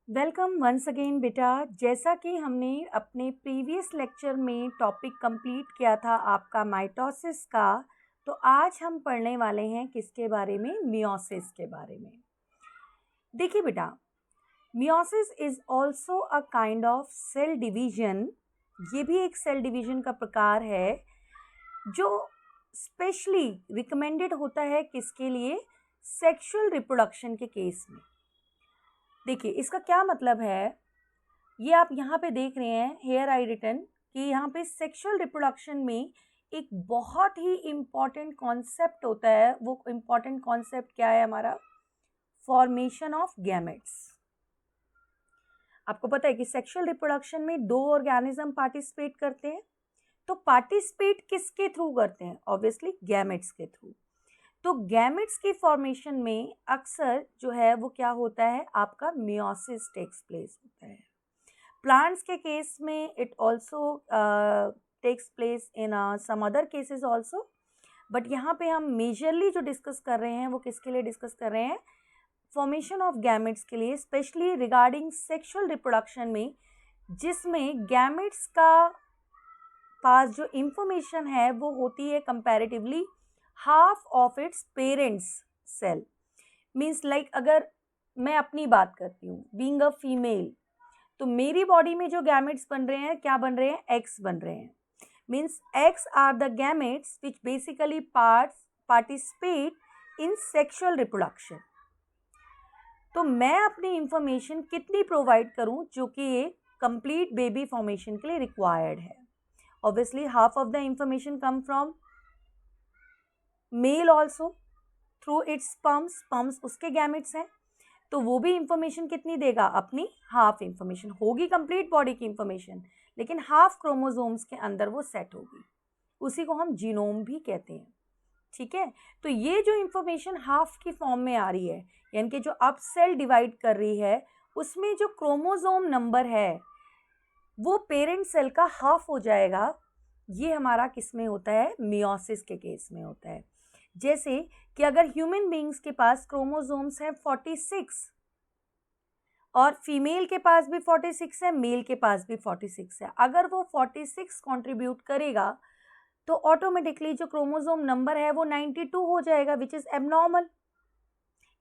Welcome once again बेटा। जैसा कि हमने अपने प्रीवियस लेक्चर में टॉपिक कंप्लीट किया था आपका माइटोसिस का, तो आज हम पढ़ने वाले हैं किसके बारे में? मियोसिस के बारे में। देखिए बेटा, meiosis is also a kind of cell division. ये भी एक सेल डिवीजन का प्रकार है जो स्पेशली रिकमेंडेड होता है किसके लिए? सेक्सुअल रिप्रोडक्शन के केस में। देखिए इसका क्या मतलब है, ये आप यहाँ पे देख रहे हैं हेयर आई रिटन कि यहाँ पे सेक्सुअल रिप्रोडक्शन में एक बहुत ही इम्पॉर्टेंट कॉन्सेप्ट होता है। वो इम्पॉर्टेंट कॉन्सेप्ट क्या है हमारा? Formation of gametes. आपको पता है कि सेक्सुअल रिप्रोडक्शन में दो ऑर्गेनिज्म पार्टिसिपेट करते हैं, तो पार्टिसिपेट किसके थ्रू करते हैं? ऑब्वियसली गैमेट्स के थ्रू। तो गैमेट्स की फॉर्मेशन में अक्सर जो है वो क्या होता है? आपका मियोसिस टेक्स प्लेस होता है। प्लांट्स के केस में it also takes place in some other cases also, but यहाँ पे हम मेजरली जो डिस्कस कर रहे हैं वो किसके लिए डिस्कस कर रहे हैं? फॉर्मेशन ऑफ गैमेट्स के लिए, स्पेशली रिगार्डिंग सेक्सुअल रिप्रोडक्शन में, जिसमें गैमेट्स का पास जो इंफॉर्मेशन है वो होती है comparatively half of its parents cell. Means like अगर मैं अपनी बात करती हूँ, बीइंग अ फीमेल, तो मेरी बॉडी में जो गैमेट्स बन रहे हैं, क्या बन रहे हैं? एग्स बन रहे हैं। Means eggs are the gametes which basically participate in sexual reproduction. तो मैं अपनी इंफॉर्मेशन कितनी प्रोवाइड करूं जो कि ये कंप्लीट बेबी फॉर्मेशन के लिए रिक्वायर्ड है? Obviously half of the information come from male also through its sperms उसके गैमेट्स हैं, तो वो भी इंफॉर्मेशन कितनी देगा? अपनी हाफ इंफॉर्मेशन होगी, कंप्लीट बॉडी की इंफॉर्मेशन, लेकिन हाफ क्रोमोसोम्स के अंदर वो सेट होगी। उसी को हम जीनोम भी कहते हैं। ठीक है, तो ये जो इंफॉर्मेशन हाफ की फॉर्म में आ रही है, यानी कि जो अब सेल डिवाइड कर रही है, उसमें जो क्रोमोसोम नंबर है वो पेरेंट सेल का हाफ हो जाएगा। ये हमारा किस में होता है? मियोसिस के केस में होता है। जैसे कि अगर ह्यूमन बीइंग्स के पास क्रोमोसोम्स हैं 46 और फीमेल के पास भी 46 है, मेल के पास भी 46 है, अगर वो 46 कंट्रीब्यूट करेगा तो ऑटोमेटिकली जो क्रोमोसोम नंबर है वो 92 हो जाएगा, विच इज एबनॉर्मल।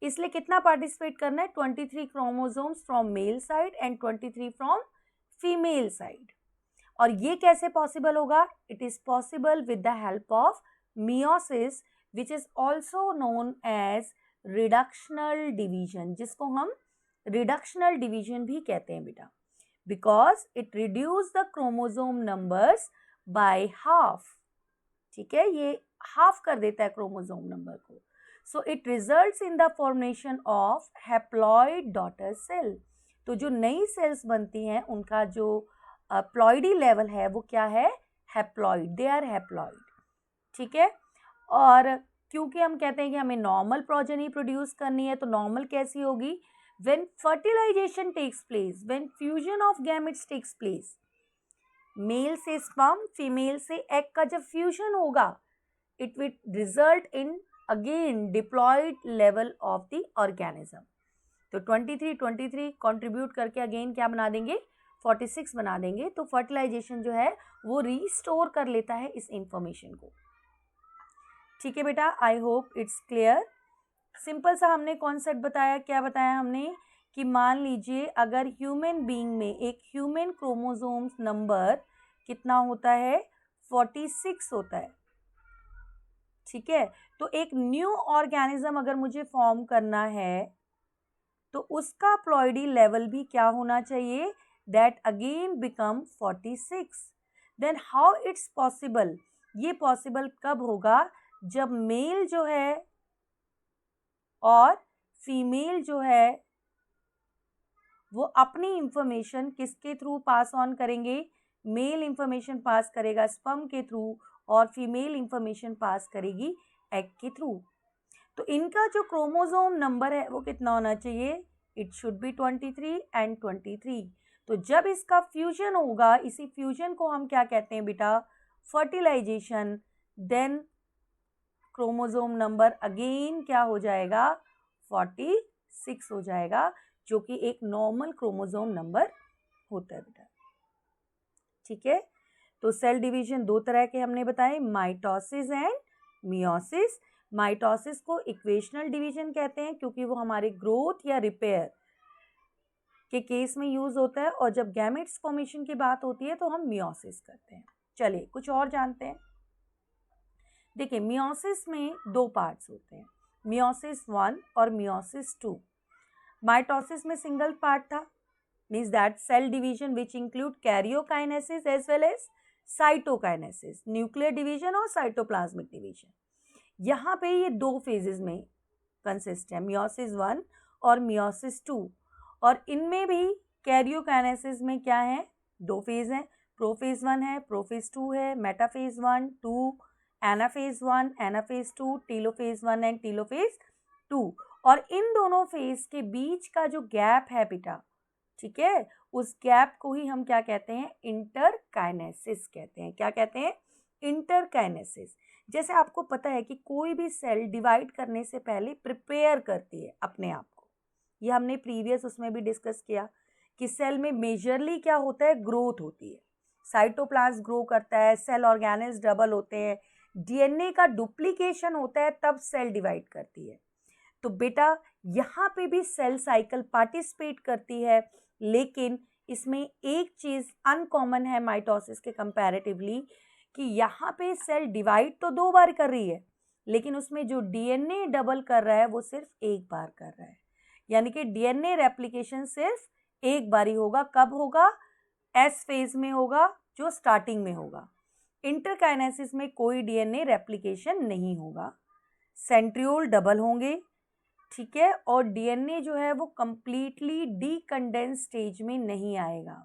इसलिए कितना पार्टिसिपेट करना है? 23 chromosomes from male side and 23 from female side. और ये कैसे पॉसिबल होगा? It is possible with the help of meiosis, which is also known as reductional division, जिसको हम रिडक्शनल डिवीजन भी कहते हैं बेटा, because it reduce the chromosome numbers by half. ठीक है, ये हाफ कर देता है क्रोमोसोम नंबर को। So it results in the formation of haploid daughter cell. तो जो नई सेल्स बनती हैं उनका जो प्लॉइडी लेवल है वो क्या है? Haploid, they are haploid. ठीक है, और क्योंकि हम कहते हैं कि हमें नॉर्मल प्रोजेनी प्रोड्यूस करनी है, तो नॉर्मल कैसी होगी? When fertilisation takes place, when fusion of gametes takes place, male से स्पर्म, फीमेल से एग का जब फ्यूजन होगा, it will result in again diploid level of the organism. तो 23 कंट्रीब्यूट करके अगेन क्या बना देंगे? 46 बना देंगे। तो फर्टिलाइजेशन जो है वो रीस्टोर कर लेता है इस इंफॉर्मेशन को। ठीक है बेटा, आई होप इट्स क्लियर। सिंपल सा हमने कॉन्सेप्ट बताया। क्या बताया हमने? कि मान लीजिए अगर ह्यूमन बीइंग में एक ह्यूमन क्रोमोसोम्स नंबर कितना होता है? 46 होता है। ठीक है, तो एक न्यू ऑर्गेनिज्म अगर मुझे फॉर्म करना है तो उसका प्लॉइडी लेवल भी क्या होना चाहिए? That again become 46। Then how it's possible? ये पॉसिबल कब होगा? जब मेल जो है और फीमेल जो है वो अपनी इंफॉर्मेशन किसके थ्रू पास ऑन करेंगे? मेल इंफॉर्मेशन पास करेगा स्पर्म के थ्रू और फीमेल इंफॉर्मेशन पास करेगी एग के थ्रू। तो इनका जो क्रोमोसोम नंबर है वो कितना होना चाहिए? It should be 23 and 23। तो जब इसका फ्यूजन होगा, इसी फ्यूजन को हम क्या कहते हैं बेटा? Fertilisation. Then chromosome number again क्या हो जाएगा? 46 हो जाएगा, जो कि एक नॉर्मल क्रोमोसोम नंबर होता है बेटा। ठीक है, तो सेल डिवीजन दो तरह के हमने बताए, माइटोसिस एंड मियोसिस। माइटोसिस को इक्वेशनल डिवीजन कहते हैं क्योंकि वो हमारे ग्रोथ या रिपेयर के केस में यूज होता है, और जब गैमेट्स फॉर्मेशन की बात होती है तो हम मियोसिस करते हैं। चलिए कुछ और जानते हैं। देखिए, मियोसिस में दो पार्ट्स होते हैं, मियोसिस 1 और मियोसिस 2। माइटोसिस में सिंगल पार्ट था, means that cell division which include karyokinesis as well as cytokinesis, nuclear division और cytoplasmic division। यहाँ पे ये दो फेजेस में कंसिस्ट है, मियोसिस 1 और मियोसिस 2, और इनमें भी कैरियोकाइनेसिस में क्या है, दो फेज हैं, प्रोफेज 1 है, प्रोफेज 2 है, metaphase 1 2, anaphase 1 anaphase 2, telophase 1 and telophase 2। और इन दोनों फेज के बीच का जो गैप है बेटा, ठीक है, उस गैप को ही हम क्या कहते हैं, इंटरकाइनेसिस कहते हैं। क्या कहते हैं, इंटरकाइनेसिस। जैसे आपको पता है कि कोई भी सेल डिवाइड करने से पहले प्रिपेयर करती है अपने आप को, ये हमने प्रीवियस उसमें भी डिस्कस किया कि सेल में मेजरली क्या होता है, ग्रोथ होती है, साइटोप्लाज्म ग्रो करता है, सेल ऑर्गेनेल्स डबल होते हैं, डीएनए का डुप्लीकेशन होता है, तब सेल डिवाइड करती है। तो बेटा यहाँ पे भी सेल साइकिल पार्टिसिपेट करती है, लेकिन इसमें एक चीज अनकॉमन है माइटोसिस के कंपैरेटिवली, कि यहाँ पे सेल डिवाइड तो दो बार कर रही है, लेकिन उसमें जो डीएनए डबल कर रहा है वो सिर्फ एक बार कर रहा है। यानी कि डीएनए रेप्लिकेशन सिर्फ एक बार ही होगा। कब होगा, एस फेज में होगा, जो स्टार्टिंग में होगा। इंटरकाइनेसिस में कोई डीएनए रेप्लिकेशन नहीं होगा, सेंट्रियोल डबल होंगे, ठीक है, और डीएनए जो है वो कंप्लीटली डीकंडेंस स्टेज में नहीं आएगा।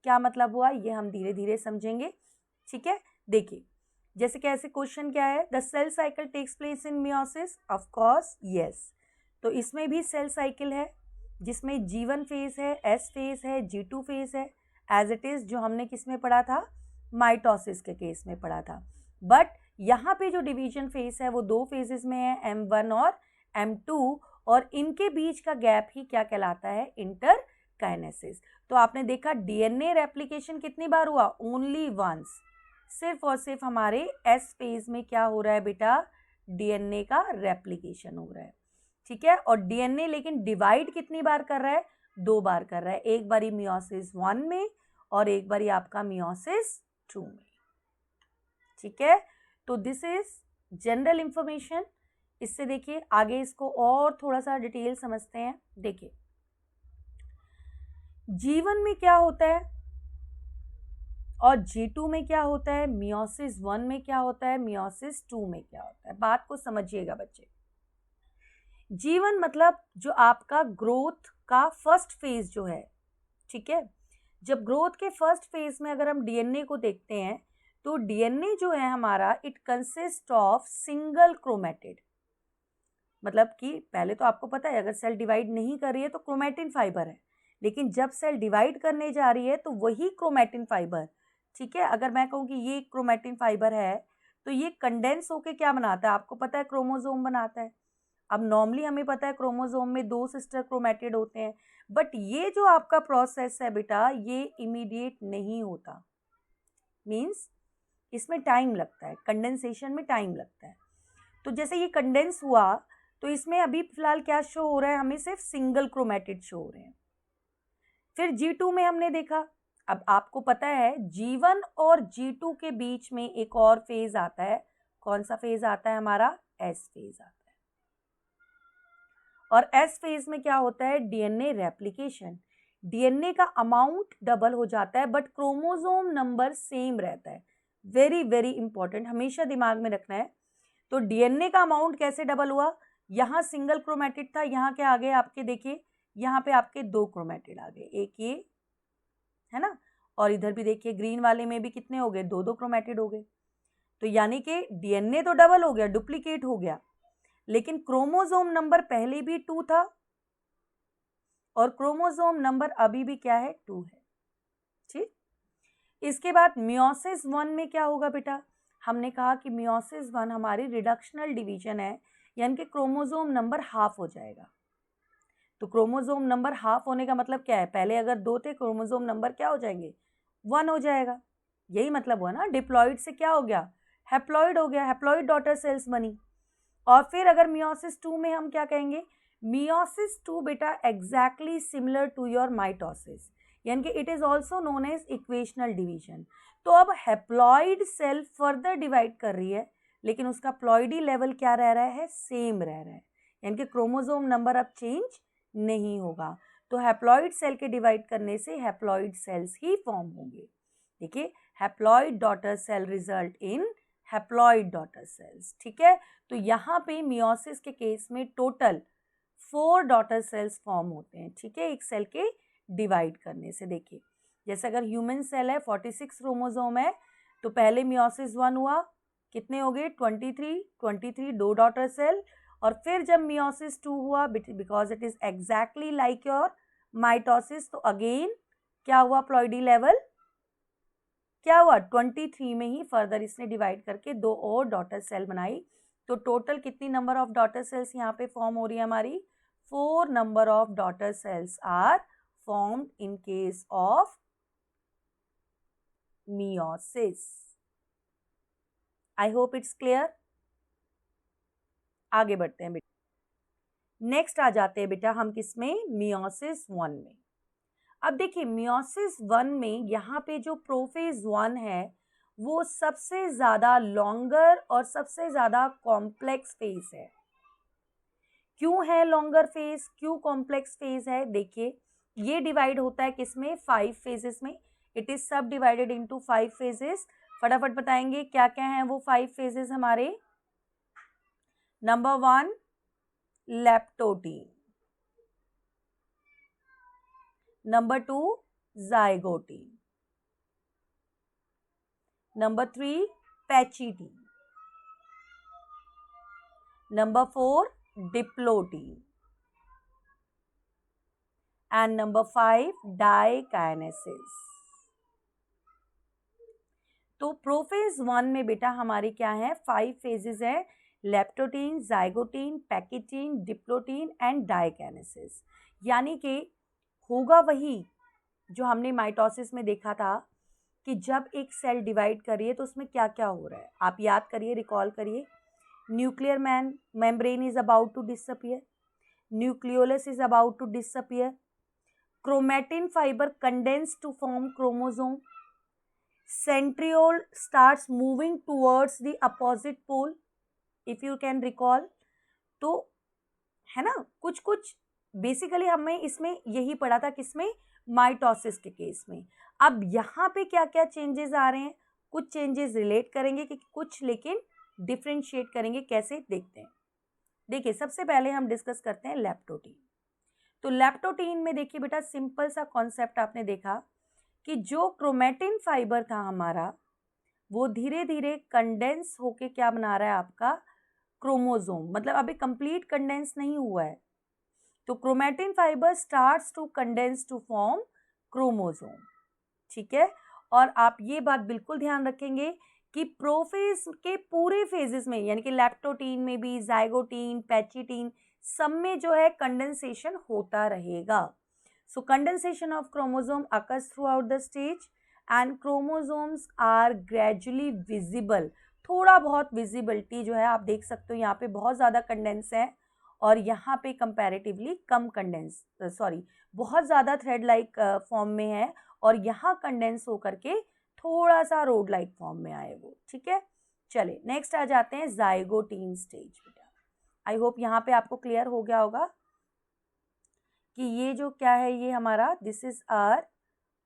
क्या मतलब हुआ, ये हम धीरे धीरे समझेंगे। ठीक है, देखिए जैसे कि ऐसे क्वेश्चन क्या है, the cell cycle takes place in meiosis, of course yes. तो इसमें भी सेल साइकिल है जिसमें G1 फेज है, S फेज है, G2 फेज है, एज इट इज जो हमने किस में पढ़ा था, माइटोसिस के केस में पढ़ा था। बट यहाँ पे जो डिवीजन फेज है वो दो फेजेस में है, M1 और M2, और इनके बीच का गैप ही क्या कहलाता है, इंटरकाइनेसिस। तो आपने देखा डीएनए रेप्लिकेशन कितनी बार हुआ, ओनली वंस। सिर्फ और सिर्फ हमारे एस फेज में क्या हो रहा है बेटा, डीएनए का रेप्लिकेशन हो रहा है। ठीक है, और डीएनए लेकिन डिवाइड कितनी बार कर रहा है, दो बार कर रहा है, एक बारी मियोसिस 1 में और एक बारी आपका मियोसिस 2 में। ठीक है, तो दिस इज जनरल इंफॉर्मेशन। इससे देखिए आगे इसको और थोड़ा सा डिटेल समझते हैं। देखिए G1 में क्या होता है और G2 में क्या होता है, मियोसिस 1 में क्या होता है, मियोसिस 2 में क्या होता है, बात को समझिएगा बच्चे। G1 मतलब जो आपका ग्रोथ का फर्स्ट फेज जो है, ठीक है, जब ग्रोथ के फर्स्ट फेज में अगर हम डीएनए को देखते हैं तो डीएनए जो है हमारा, it consist of single chromatid. मतलब कि पहले तो आपको पता है अगर सेल डिवाइड नहीं कर रही है तो क्रोमेटिन फाइबर है, लेकिन जब सेल डिवाइड करने जा रही है तो वही क्रोमेटिन फाइबर, ठीक है, अगर मैं कहूँ कि ये क्रोमेटिन फाइबर है तो ये कंडेंस होके क्या बनाता है, आपको पता है क्रोमोसोम बनाता है। अब नॉर्मली हमें पता है क्रोमोसोम में दो सिस्टर क्रोमेटिड होते हैं, बट ये जो आपका प्रोसेस है बेटा ये इमीडिएट नहीं होता, मीन्स इसमें टाइम लगता है, कंडेंसेशन में टाइम लगता है। तो जैसे ये कंडेंस हुआ तो इसमें अभी फिलहाल क्या शो हो रहा है, हमें सिर्फ सिंगल क्रोमेटिड शो हो रहे हैं। फिर G2 में हमने देखा, अब आपको पता है G1 और G2 के बीच में एक और फेज आता है, कौन सा फेज आता है हमारा, S फेज आता है। और S फेज में क्या होता है, डीएनए रेप्लिकेशन। डीएनए का अमाउंट डबल हो जाता है बट क्रोमोसोम नंबर सेम रहता है। वेरी वेरी इंपॉर्टेंट, हमेशा दिमाग में रखना है। तो डीएनए का अमाउंट कैसे डबल हुआ, यहाँ सिंगल क्रोमेटिड था, यहाँ क्या आ गए आपके, देखिए यहाँ पे आपके दो क्रोमेटिड आ गए, एक ये है ना, और इधर भी देखिए ग्रीन वाले में भी कितने हो गए, दो दो क्रोमेटिड हो गए। तो यानी कि डीएनए तो डबल हो गया, डुप्लीकेट हो गया, लेकिन क्रोमोसोम नंबर पहले भी 2 था और क्रोमोसोम नंबर अभी भी क्या है, 2 है। ठीक, इसके बाद मियोसिस 1 में क्या होगा बेटा, हमने कहा कि मियोसिस 1 हमारी रिडक्शनल डिवीजन है, यानी कि क्रोमोसोम नंबर हाफ हो जाएगा। तो क्रोमोसोम नंबर हाफ होने का मतलब क्या है, पहले अगर 2 थे क्रोमोसोम नंबर क्या हो जाएंगे, 1 हो जाएगा। यही मतलब हुआ ना, डिप्लॉइड से क्या हो गया, हैप्लॉइड हो गया, हैप्लॉइड डॉटर सेल्स बनी। और फिर अगर मियोसिस 2 में हम क्या कहेंगे, मियोसिस 2 बेटा exactly similar to your mitosis, यानी कि it is also known as equational division. तो अब हैप्लॉइड सेल फर्दर डिवाइड कर रही है, लेकिन उसका प्लॉइडी लेवल क्या रह रहा है, सेम रह रहा है, यानी कि क्रोमोसोम नंबर अब चेंज नहीं होगा। तो हैप्लॉइड सेल के डिवाइड करने से हैप्लॉइड सेल्स ही फॉर्म होंगे। देखिए, haploid daughter cell result in haploid daughter cells, ठीक है। तो यहाँ पे मियोसिस के केस में टोटल 4 डॉटर सेल्स फॉर्म होते हैं, ठीक है, एक सेल के डिवाइड करने से। देखिए, जैसे अगर ह्यूमन सेल है 46 क्रोमोसोम है, तो पहले मियोसिस 1 हुआ, कितने हो गए 23 2 डॉटर सेल, और फिर जब मियोसिस 2 हुआ, because it is exactly like your mitosis, तो अगेन क्या हुआ, प्लॉइडी लेवल क्या हुआ, 23 में ही फर्दर इसने डिवाइड करके 2 और डॉटर सेल बनाई। तो टोटल कितनी नंबर ऑफ डॉटर सेल्स यहाँ पे फॉर्म हो रही है हमारी, 4 number of daughter cells are formed in case of meiosis. I hope it's clear. आगे बढ़ते हैं बेटा, नेक्स्ट आ जाते हैं बेटा हम किसमें, मियोसिस 1 में। अब देखिए, मियोसिस 1 में यहाँ पे जो प्रोफेज 1 है वो सबसे ज़्यादा लॉन्गर और सबसे ज़्यादा कॉम्प्लेक्स फेज है। क्यों है लॉन्गर फेज, क्यों कॉम्प्लेक्स फेज है, देखिए ये डिवाइड होता है किसमें, 5 फेजेस में। इट इज सब डिवाइडेड इनटू 5 फेजेस। फटाफट बताएंगे क्या क्या हैं वो 5 फेजेस हमारे। Number 1 leptotene, number 2 zygotene, number 3 pachytene, number 4 diplotene, and number 5 diakinesis. तो प्रोफेज 1 में बेटा हमारे क्या है, 5 फेजेस है, leptotene, zygotene, pachytene, diplotene and diakinesis. यानी कि होगा वही जो हमने माइटोसिस में देखा था कि जब एक सेल डिवाइड करिए तो उसमें क्या क्या हो रहा है, आप याद करिए, रिकॉल करिए। Nuclear membrane is about to disappear, nucleolus is about to disappear, chromatin fiber condense to form chromosome, centriole starts moving towards the opposite pole, if you can recall। तो है ना, कुछ कुछ बेसिकली हमें इसमें यही पढ़ा था, किसमें, माइटोसिस के केस में। अब यहाँ पे क्या क्या चेंजेस आ रहे हैं, कुछ चेंजेस रिलेट करेंगे कि कुछ लेकिन डिफ्रेंशिएट करेंगे, कैसे देखते हैं। देखिए, सबसे पहले हम डिस्कस करते हैं लेप्टोटीन। तो लेप्टोटीन में देखिए बेटा, सिंपल सा कॉन्सेप्ट आपने देखा कि जो क्रोमेटिन फाइबर था हमारा वो धीरे धीरे कंडेंस होके क्या बना रहा है आपका, क्रोमोसोम, मतलब अभी कंप्लीट कंडेंस नहीं हुआ है। तो chromatin fibre starts to condense to form chromosome, ठीक है। और आप ये बात बिल्कुल ध्यान रखेंगे कि प्रोफेज के पूरे फेजेस में, यानी कि लेप्टोटीन में भी, जाइगोटीन, पैचिटीन, सब में जो है कंडेंसेशन होता रहेगा। So condensation of chromosome occurs throughout the stage and chromosomes are gradually visible. थोड़ा बहुत विजिबिलिटी जो है आप देख सकते हो, यहाँ पे बहुत ज़्यादा कंडेंस है और यहाँ पे कंपैरेटिवली कम कंडेंस, बहुत ज़्यादा थ्रेड लाइक फॉर्म में है, और यहाँ कंडेंस होकर के थोड़ा सा रोड लाइक फॉर्म में आए वो, ठीक है। चले नेक्स्ट आ जाते हैं जाइगोटीन स्टेज बेटा। आई होप यहाँ पे आपको क्लियर हो गया होगा कि ये जो क्या है, ये हमारा this is our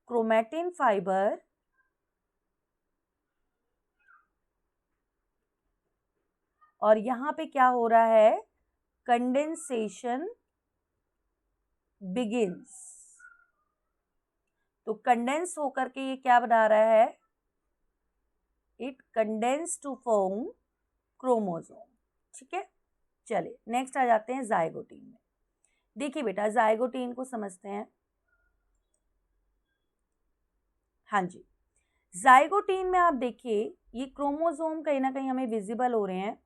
chromatin fibre और यहाँ पे क्या हो रहा है, कंडेंसेशन बिगिंस। तो कंडेंस होकर के ये क्या बना रहा है, it condense to form chromosome, ठीक है। चलिए नेक्स्ट आ जाते हैं जाइगोटीन में। देखिए बेटा, जाइगोटीन को समझते हैं। हाँ जी, जाइगोटीन में आप देखिए ये क्रोमोसोम कहीं ना कहीं हमें विजिबल हो रहे हैं।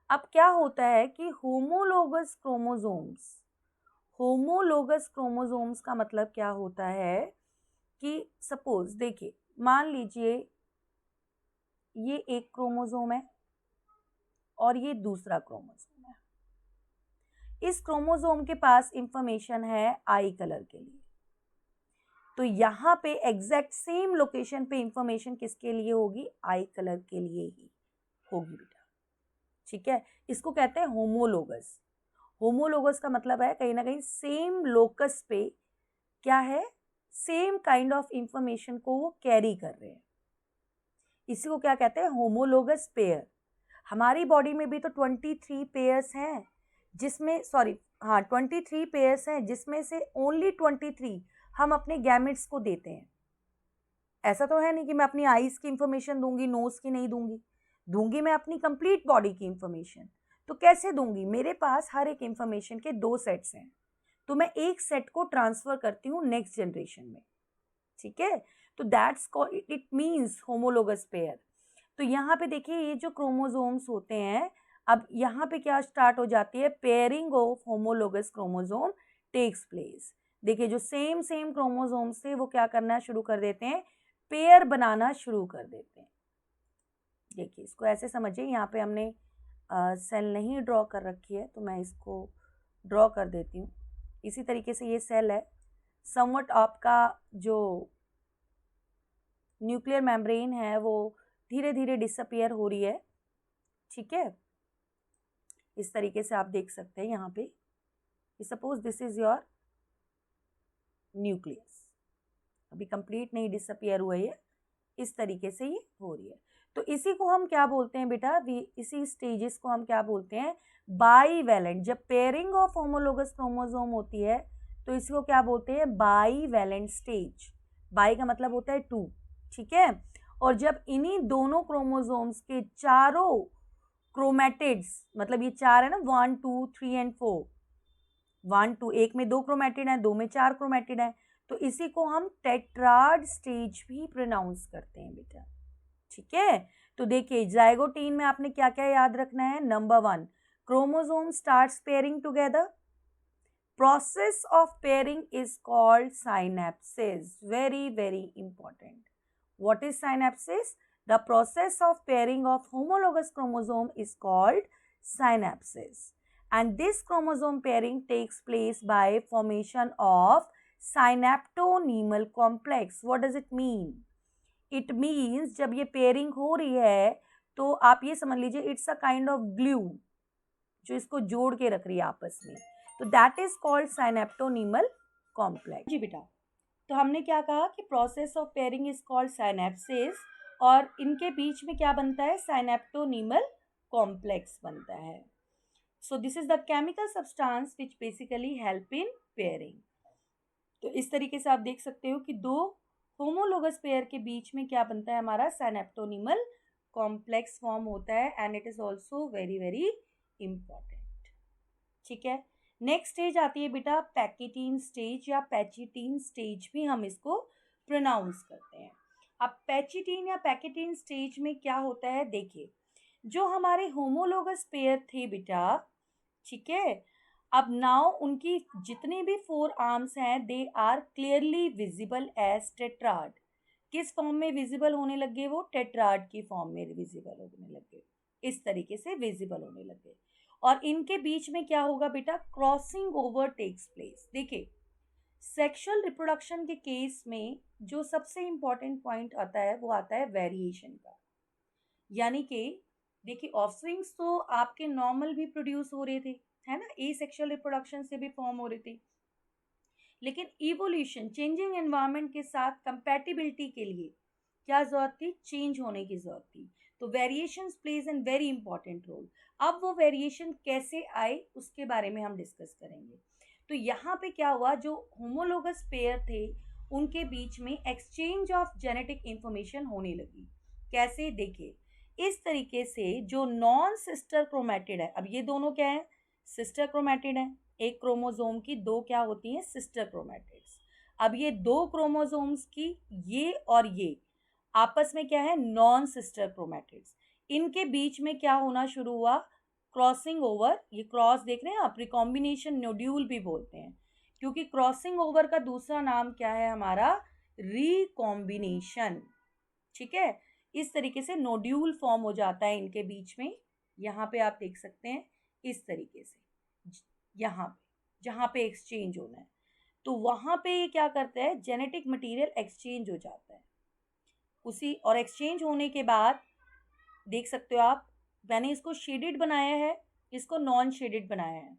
अब क्या होता है कि होमोलोगस क्रोमोसोम्स, होमोलोगस क्रोमोसोम्स का मतलब क्या होता है कि सपोज देखिए, मान लीजिए ये एक क्रोमोसोम है और ये दूसरा क्रोमोसोम है। इस क्रोमोसोम के पास इंफॉर्मेशन है आई कलर के लिए, तो यहाँ पे एग्जैक्ट सेम लोकेशन पे इंफॉर्मेशन किसके लिए होगी? आई कलर के लिए ही होगी बेटा, ठीक है। इसको कहते हैं होमोलोगस। होमोलोगस का मतलब है कहीं ना कहीं सेम लोकस पे क्या है, सेम काइंड ऑफ इंफॉर्मेशन को वो कैरी कर रहे हैं। इसी को क्या कहते हैं? Homologous pair. हमारी बॉडी में भी तो 23 पेयर्स हैं, जिसमें 23 पेयर्स हैं, जिसमें से ओनली 23 हम अपने गैमेट्स को देते हैं। ऐसा तो है नहीं कि मैं अपनी आईज की इंफॉर्मेशन दूंगी, नोज की नहीं दूंगी मैं अपनी कंप्लीट बॉडी की इंफॉर्मेशन। तो कैसे दूंगी? मेरे पास हर एक इंफॉर्मेशन के 2 सेट्स हैं, तो मैं एक सेट को ट्रांसफर करती हूँ नेक्स्ट जनरेशन में, ठीक है। तो that's it means homologous pair. तो यहाँ पे देखिए ये जो क्रोमोसोम्स होते हैं, अब यहाँ पे क्या स्टार्ट हो जाती है? Pairing of homologous chromosome takes place. देखिए जो सेम क्रोमोसोम्स थे वो क्या करना शुरू कर देते हैं? पेयर बनाना शुरू कर देते हैं। देखिए इसको ऐसे समझिए, यहाँ पे हमने सेल नहीं ड्रॉ कर रखी है, तो मैं इसको ड्रॉ कर देती हूँ। इसी तरीके से ये सेल है, समवट आपका जो न्यूक्लियर मेम्ब्रेन है वो धीरे धीरे डिसअपियर हो रही है, ठीक है। इस तरीके से आप देख सकते हैं यहाँ पे, suppose this is your nucleus, अभी कंप्लीट नहीं डिसअपियर हुआ है, इस तरीके से ये हो रही है। तो इसी को हम क्या बोलते हैं बेटा? इसी स्टेजेस को हम क्या बोलते हैं? बाईवैलेंट। जब पेयरिंग ऑफ होमोलोगस क्रोमोसोम होती है तो इसको क्या बोलते हैं? Bivalent stage. बाई का मतलब होता है 2, ठीक है। और जब इन्हीं दोनों क्रोमोसोम्स के चारों क्रोमैटिड्स, मतलब ये 4 है ना, 1 2 3 एंड 4, 1 2, एक में 2 क्रोमैटिड है, 2 में 4 क्रोमैटिड है, तो इसी को हम टेट्राड स्टेज भी प्रोनाउंस करते हैं बेटा, ठीक है। तो देखिए जाइगोटीन में आपने क्या क्या याद रखना है? Number 1, chromosome starts pairing together. Process of pairing is called synapses. Very, very important. What is synapses? The process of pairing of homologous chromosome is called synapses. And this chromosome pairing takes place by formation of synaptonemal complex. What does it mean? It means जब ये pairing हो रही है तो आप ये समझ लीजिए it's a kind of glue जो इसको जोड़ के रख रही है आपस में, तो that is called synaptonemal complex. जी बेटा, तो हमने क्या कहा कि process of pairing is called synapsis, और इनके बीच में क्या बनता है? साइनेप्टोनीमल कॉम्प्लेक्स बनता है। So this is the chemical substance which basically help in pairing. तो इस तरीके से आप देख सकते हो कि दो होमोलोगस पेयर के बीच में क्या बनता है? हमारा साइनेप्टोनीमल कॉम्प्लेक्स फॉर्म होता है, and it is also very very important, ठीक है। नेक्स्ट स्टेज आती है बेटा पैकेटीन स्टेज या पैचिटीन स्टेज भी हम इसको प्रोनाउंस करते हैं। अब पैचिटीन या पैकेटीन स्टेज में क्या होता है? देखिए जो हमारे होमोलोगस पेयर थे बेटा, ठीक है, अब नाउ उनकी जितने भी 4 आर्म्स हैं they are clearly visible as tetrad. किस फॉर्म में विजिबल होने लगे? वो टेट्राड की फॉर्म में विजिबल होने लगे, इस तरीके से विजिबल होने लगे। और इनके बीच में क्या होगा बेटा? Crossing over takes place. देखिए सेक्सुअल रिप्रोडक्शन के केस में जो सबसे इंपॉर्टेंट पॉइंट आता है वो आता है वेरिएशन का, यानी कि देखिए ऑफस्प्रिंग्स तो आपके नॉर्मल भी प्रोड्यूस हो रहे थे, है ना, ए सेक्सुअल रिप्रोडक्शन से भी फॉर्म हो रहे थे, लेकिन इवोल्यूशन चेंजिंग एनवायरनमेंट के साथ कंपैटिबिलिटी के लिए क्या जरूरत थी? चेंज होने की जरूरत थी। तो variation plays an very important role. अब वो वेरिएशन कैसे आए उसके बारे में हम डिस्कस करेंगे। तो यहाँ पे क्या हुआ? जो होमोलोगस पेयर थे उनके बीच में एक्सचेंज ऑफ जेनेटिक इंफॉर्मेशन होने लगी। कैसे? देखिए इस तरीके से जो नॉन सिस्टर क्रोमैटिड है, अब ये दोनों क्या है? सिस्टर क्रोमैटिड है। एक क्रोमोसोम की 2 क्या होती हैं? Sister chromatids. अब ये 2 क्रोमोसोम्स की ये और ये आपस में क्या है? Non sister chromatids. इनके बीच में क्या होना शुरू हुआ? Crossing over. ये क्रॉस देख रहे हैं आप, रिकॉम्बिनेशन नोड्यूल भी बोलते हैं। क्योंकि क्रॉसिंग ओवर का दूसरा नाम क्या है हमारा, रिकॉम्बिनेशन। ठीक है, इस तरीके से नोड्यूल फॉर्म हो जाता है इनके बीच में। यहाँ पे आप देख सकते हैं इस तरीके से, यहाँ पे जहाँ पे एक्सचेंज होना है, तो वहाँ पे ये क्या करता है, जेनेटिक मटेरियल एक्सचेंज हो जाता है उसी, और एक्सचेंज होने के बाद देख सकते हो आप, मैंने इसको शेडेड बनाया है, इसको नॉन शेडेड बनाया है।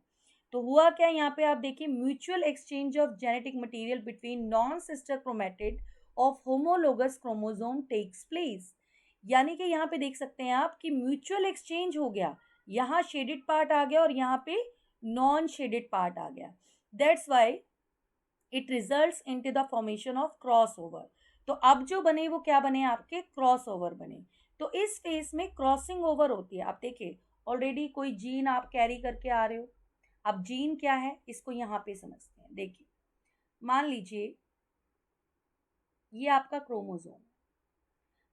तो हुआ क्या यहाँ पे आप देखिए, mutual exchange of genetic material between non sister chromatid of homologous chromosome takes place. यानी कि यहाँ पे देख सकते हैं आप कि म्यूचुअल एक्सचेंज हो गया, यहाँ शेडेड पार्ट आ गया और यहाँ पे नॉन शेडेड पार्ट आ गया। That's why it results into the formation of cross over. तो अब जो बने वो क्या बने, आपके क्रॉस ओवर बने। तो इस फेज में क्रॉसिंग ओवर होती है। आप देखिए ऑलरेडी कोई जीन आप कैरी करके आ रहे हो, अब जीन क्या है इसको यहाँ पे समझते हैं। देखिए मान लीजिए ये आपका क्रोमोसोम,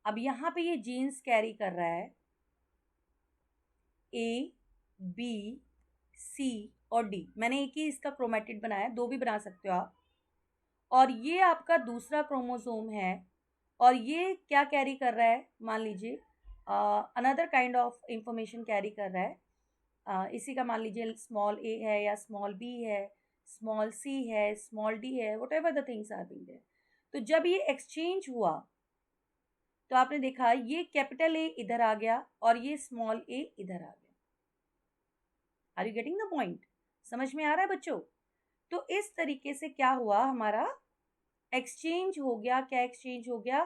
अब यहाँ पे ये जीन्स कैरी कर रहा है ए बी सी और डी, मैंने एक ही इसका क्रोमेटिड बनाया, दो भी बना सकते हो आप। और ये आपका दूसरा क्रोमोसोम है और ये क्या कैरी कर रहा है, मान लीजिए another kind of information carry कर रहा है। इसी का मान लीजिए स्मॉल ए है या स्मॉल बी है, स्मॉल सी है, स्मॉल डी है, whatever the things are being there. तो जब ये एक्सचेंज हुआ तो आपने देखा ये कैपिटल ए इधर आ गया और ये स्मॉल ए इधर आ गया। Are you getting the point? समझ में आ रहा है बच्चों? तो इस तरीके से क्या हुआ, हमारा एक्सचेंज हो गया। क्या एक्सचेंज हो गया,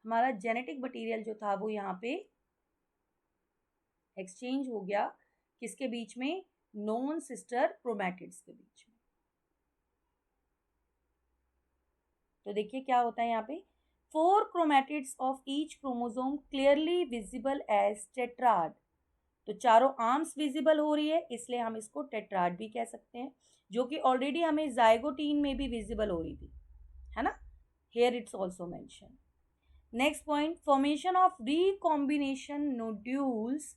हमारा जेनेटिक मटेरियल जो था वो यहाँ पे एक्सचेंज हो गया, किसके बीच में, नॉन सिस्टर क्रोमैटिड्स के बीच में। तो देखिए क्या होता है यहाँ पे, 4 chromatids of each chromosome clearly visible as tetrad. तो चारों आर्म्स विजिबल हो रही है, इसलिए हम इसको टेट्राड भी कह सकते हैं, जो कि ऑलरेडी हमें जाइगोटीन में भी विजिबल हो रही थी, है ना। Here it's also mention. Next point, formation of recombination nodules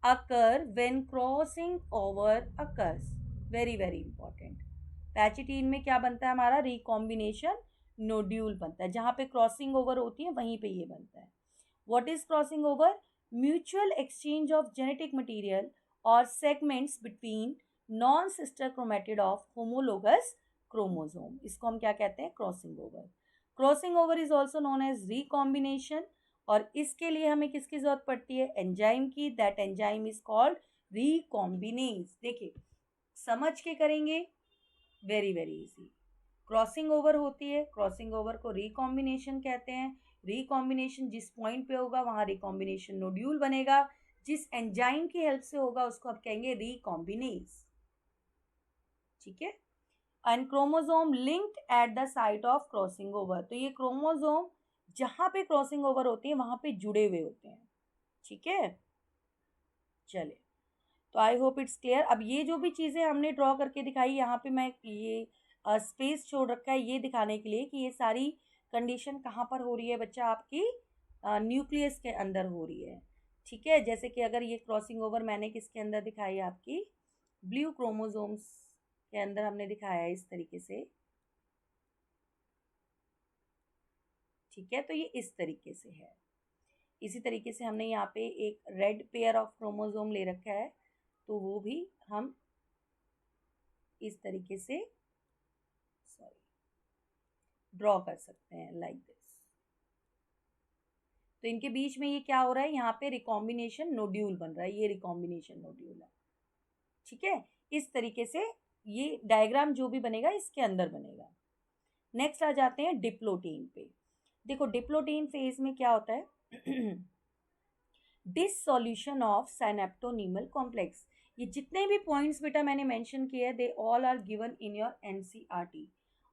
occur when crossing over occurs। Very very important. Pachytene में क्या बनता है हमारा, रिकॉम्बिनेशन नोड्यूल बनता है, जहाँ पे क्रॉसिंग ओवर होती है वहीं पे ये बनता है। What is crossing over, mutual exchange of genetic material और segments between non sister chromatid of homologous chromosome, इसको हम क्या कहते हैं, crossing over. Crossing over is also known as recombination, और इसके लिए हमें किसकी जरूरत पड़ती है, एंजाइम की। That enzyme is called recombinase. देखिए समझ के करेंगे, very very easy. Crossing over होती है, क्रॉसिंग ओवर को रिकॉम्बिनेशन कहते हैं। रिकॉम्बिनेशन जिस पॉइंट पे होगा वहाँ रिकॉम्बिनेशन नोड्यूल बनेगा, जिस एंजाइम की हेल्प से होगा उसको आप कहेंगे रिकॉम्बिनेज। ठीक है। And chromosome linked eight the site of crossing over. तो ये क्रोमोसोम जहाँ पे क्रॉसिंग ओवर होती है वहाँ पे जुड़े हुए होते हैं। ठीक है, चलिए, तो आई होप इट्स क्लियर। अब ये जो भी चीज़ें हमने ड्रॉ करके दिखाई, यहाँ पे मैं ये स्पेस छोड़ रखा है ये दिखाने के लिए कि ये सारी कंडीशन कहाँ पर हो रही है बच्चा, आपकी न्यूक्लियस के अंदर हो रही है। ठीक है, जैसे कि अगर ये क्रॉसिंग ओवर मैंने किसके अंदर दिखाई है, आपकी ब्लू क्रोमोसोम्स के अंदर हमने दिखाया है इस तरीके से। ठीक है, तो ये इस तरीके से है। इसी तरीके से हमने यहाँ पे एक रेड पेयर ऑफ क्रोमोसोम ले रखा है, तो वो भी हम इस तरीके से ड्रॉ कर सकते हैं लाइक दिस। तो इनके बीच में ये क्या हो रहा है, यहाँ पे रिकॉम्बिनेशन नोड्यूल बन रहा है, ये रिकॉम्बिनेशन नोड्यूल है। ठीक है, इस तरीके से ये डायग्राम जो भी बनेगा इसके अंदर बनेगा। नेक्स्ट आ जाते हैं डिप्लोटीन पे। देखो डिप्लोटीन फेज में क्या होता है, डिसॉल्यूशन ऑफ साइनेप्टोनीमल कॉम्प्लेक्स। ये जितने भी पॉइंट्स बेटा मैंने मेंशन किए हैं, they all are given in your NCERT,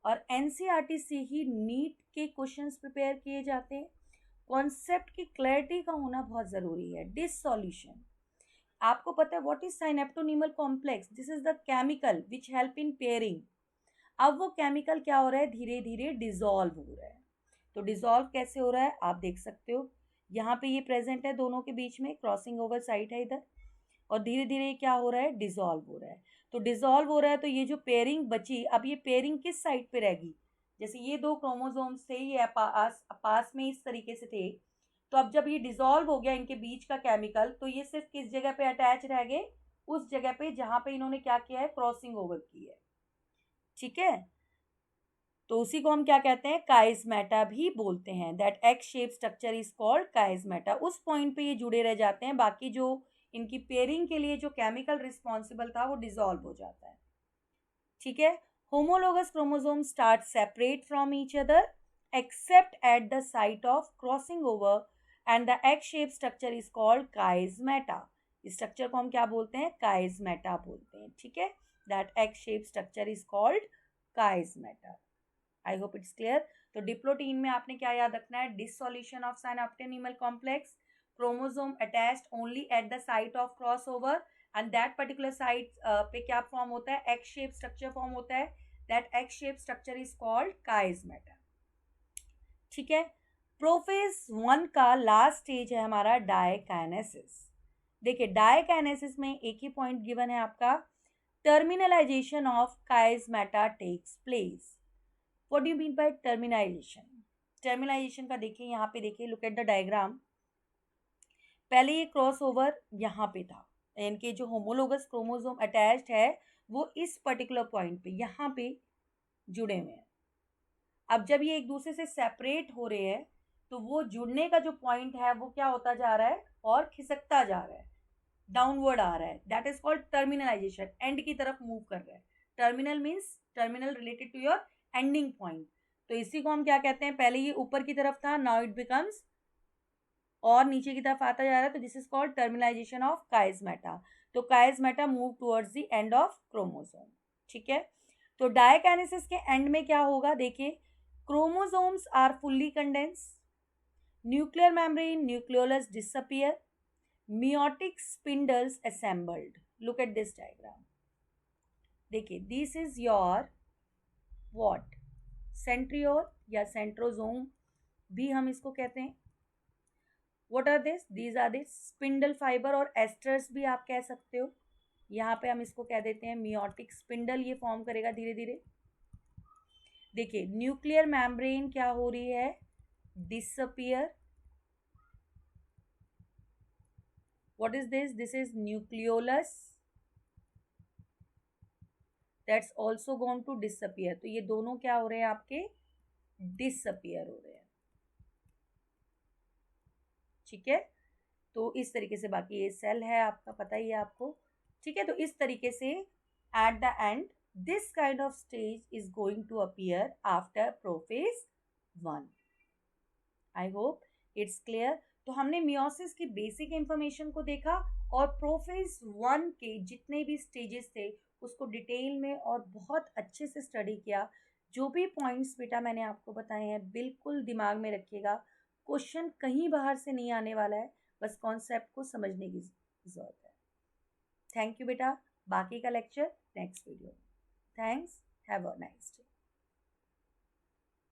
और एनसीईआरटी से ही नीट के क्वेश्चंस प्रिपेयर किए जाते हैं। कॉन्सेप्ट की क्लैरिटी का होना बहुत ज़रूरी है। डिसॉल्यूशन, आपको पता है what is synaptonemal complex, this is the chemical which help in pairing. अब वो केमिकल क्या हो रहा है, धीरे धीरे डिजॉल्व हो रहा है। तो डिजॉल्व कैसे हो रहा है आप देख सकते हो, यहाँ पे ये प्रेजेंट है दोनों के बीच में, क्रॉसिंग ओवर साइट है इधर। और धीरे धीरे क्या हो रहा है, डिसॉल्व हो रहा है। तो डिसॉल्व हो रहा है तो ये जो पेयरिंग बची, अब ये पेयरिंग किस साइड पे रहेगी, जैसे ये दो क्रोमोसोम्स थे, ये पास में इस तरीके से थे, तो अब जब ये डिसॉल्व हो गया इनके बीच का केमिकल, तो ये सिर्फ किस जगह पे अटैच रह गए, उस जगह पे जहां पे इन्होंने क्या किया है, क्रॉसिंग ओवर की है। ठीक है, तो उसी को हम क्या कहते हैं, काइजमेटा भी बोलते हैं। That X shape structure is called chiasmata. उस पॉइंट पे ये जुड़े रह जाते हैं, बाकी जो इनकी पेयरिंग के लिए जो केमिकल रिस्पॉन्सिबल था वो डिसॉल्व हो जाता है। ठीक है, homologous chromosome start separate from each other except at the site of crossing over and the X shape structure is called chiasmata. इस स्ट्रक्चर को हम क्या बोलते हैं, काइजमेटा बोलते हैं। ठीक है, that X shape structure is called chiasmata. I hope it's clear. तो डिप्लोटीन में आपने क्या याद रखना है, dissolution of synaptonemal complex, chromosome attached only at the site of crossover and that particular site पे क्या फॉर्म होता है, एक्स शेप स्ट्रक्चर फॉर्म होता है। That X shape structure is called chiasmata. ठीक है, प्रोफेज 1 का लास्ट स्टेज है हमारा डायकाइनेसिस। देखिए डायकाइनेसिस में एक ही पॉइंट गिवन है आपका, terminalization of chiasmata takes place. What do you mean by terminalization? Terminalization का देखिए, यहाँ पे देखिए, लुक एट द डायग्राम। पहले ये क्रॉस ओवर यहाँ पे था, इनके जो होमोलोगस क्रोमोसोम अटैच्ड है वो इस पर्टिकुलर पॉइंट पे यहाँ पे जुड़े हुए हैं। अब जब ये एक दूसरे से सेपरेट हो रहे हैं तो वो जुड़ने का जो पॉइंट है वो क्या होता जा रहा है और खिसकता जा रहा है, डाउनवर्ड आ रहा है। That is called terminalisation, end की तरफ मूव कर रहा है। Terminal means terminal related to your ending point. तो इसी को हम क्या कहते हैं, पहले ये ऊपर की तरफ था, नाउ इट बिकम्स और नीचे की तरफ आता जा रहा है, तो this is called terminalization of chiasmata. तो chiasmata move towards the end of chromosome. ठीक है, तो डायकाइनेसिस के एंड में क्या होगा, देखिए chromosomes are fully condense, nuclear membrane nucleolus disappear, meiotic spindles assembled. Look at this diagram. देखिए this is your what, centriole या सेंट्रोजोम भी हम इसको कहते हैं। What are this, these are this spindle fibre और एस्टर्स भी आप कह सकते हो। यहाँ पे हम इसको कह देते हैं मियोटिक स्पिंडल, ये फॉर्म करेगा धीरे धीरे। देखिए न्यूक्लियर मेम्ब्रेन क्या हो रही है, disappear. What is this? This is nucleolus. That's also going to disappear. तो ये दोनों क्या हो रहे हैं आपके, डिसअपियर हो रहे हैं। ठीक है, तो इस तरीके से, बाकी ये सेल है आपका, पता ही है आपको। ठीक है, तो इस तरीके से at the end this kind of stage is going to appear after prophase 1। I hope it's clear. तो हमने मियोसिस की बेसिक इंफॉर्मेशन को देखा और प्रोफेज 1 के जितने भी स्टेजेस थे उसको डिटेल में और बहुत अच्छे से स्टडी किया। जो भी पॉइंट्स बेटा मैंने आपको बताए हैं बिल्कुल दिमाग में रखिएगा, क्वेश्चन कहीं बाहर से नहीं आने वाला है, बस कॉन्सेप्ट को समझने की ज़रूरत है। थैंक यू बेटा, बाकी का lecture next video. Thanks, have a nice day.